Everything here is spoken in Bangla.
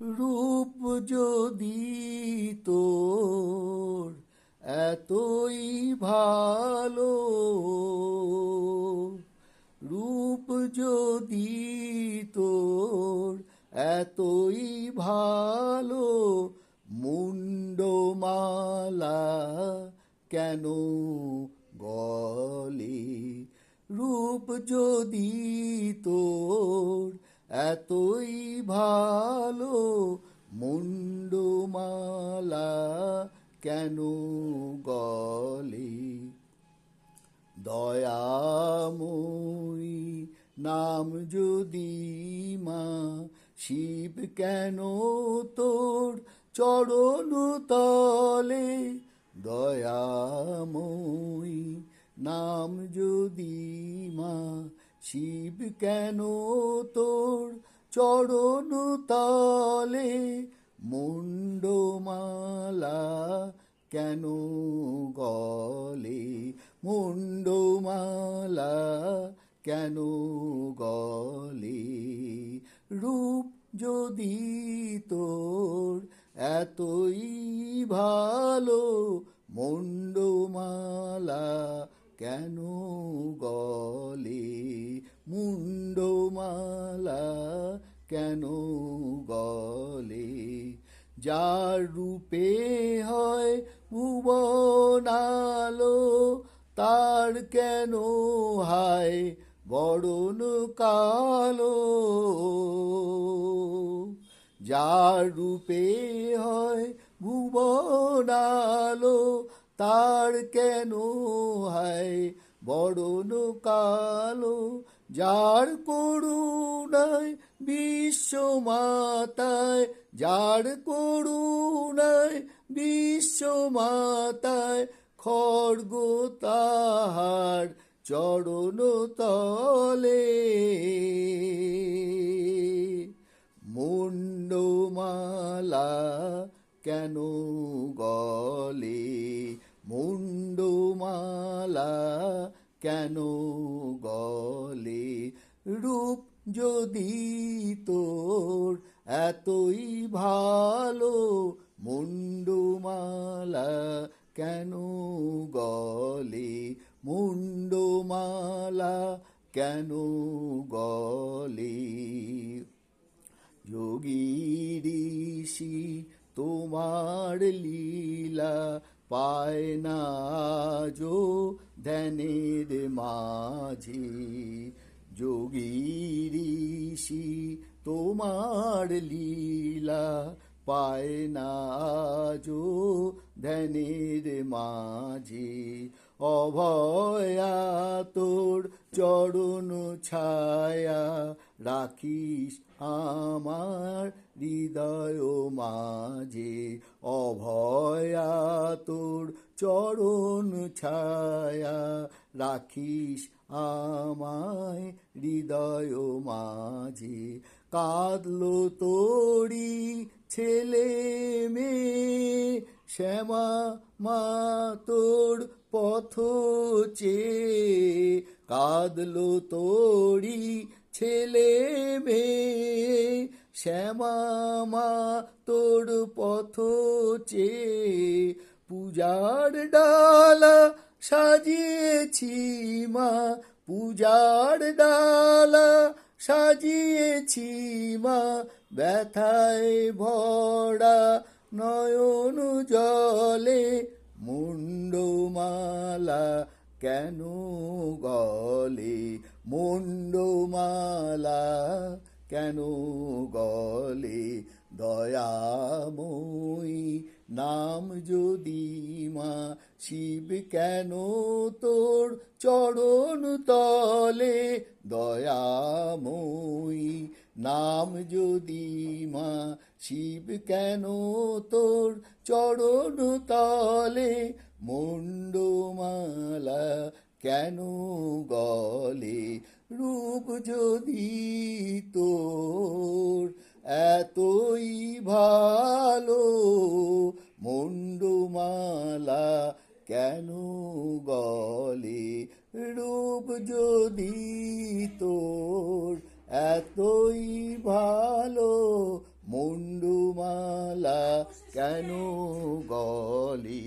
রূপ যদি তোর এতই ভালো, রূপ যদি তোর এতই ভালো, মুন্ডমালা কেন গলে? রূপ যদি তোর এতই ভালো, মুন্ডমালা কেন গলে? দয়াময়ী নাম যদি মা, শিব কেন তোর চরণ তলে? দয়াময়ী নাম যদি মা, শিব কেন তোর চরণ তলে? মুন্ডমালা কেন গলে? মুন্ডমালা কেন গলে? রূপ যদি তোর এতই ভালো, মুন্ডমালা কেন গলে? মুন্ডমালা কেন গলে? যার রূপে হয় ভুবনালো, তার কেন হায় বরণ কালো? যার রূপে হয় ভুবনালো, তার কেন হায় বরণ কালো? যার করুণায় বিশ্বমাতায়, যার করুণায় বিশ্বমাতায়, খড়গ তাহার চরণ তলে। মুন্ডমালা কেন গলে? মুন্ডমালা কেন গলে? রূপ যদি তোর এতই ভালো, মুন্ডমালা কেন গলে? মুন্ডমালা কেন গলে? যোগী ঋষি তোমার লীলা পায় না যো ধ্যানের মাঝে। যোগী ঋষি তোমার লীলা পায় না যো ধ্যানের মাঝে। অভয়া তোর চরণ ছায়া রাখিস আমার হৃদয় মাঝে। অভয়া তোর চরণ ছায়া রাখিস আমায় হৃদয় মাঝে। কাঁদলো তোরি ছেলে মেয়ে, শ্যামা মা তোর পথ চেয়ে। কাঁদলো তোরি ছেলে মেয়ে, শ্যামা মা তোর পথ চেয়ে। পূজার ডালা সাজিয়েছি মা, পূজার ডালা সাজিয়েছি মা, ব্যথায় ভরা নয়ন জলে। মুন্ডমালা কেন গলে? মুন্ডমালা কেন গলে? দয়াময়ী নাম যদি মা, শিব কেন তোর চরণ তলে? দয়াময়ী নাম যদি মা, শিব কেন তোর চরণ তলে? মুন্ডমালা কেন গলে? রূপ যদি তোর এতই ভালো, মুন্ডমালা কেন গলে? রূপ যদি তোর এতই ভালো, মুন্ডু মালা কেন গলে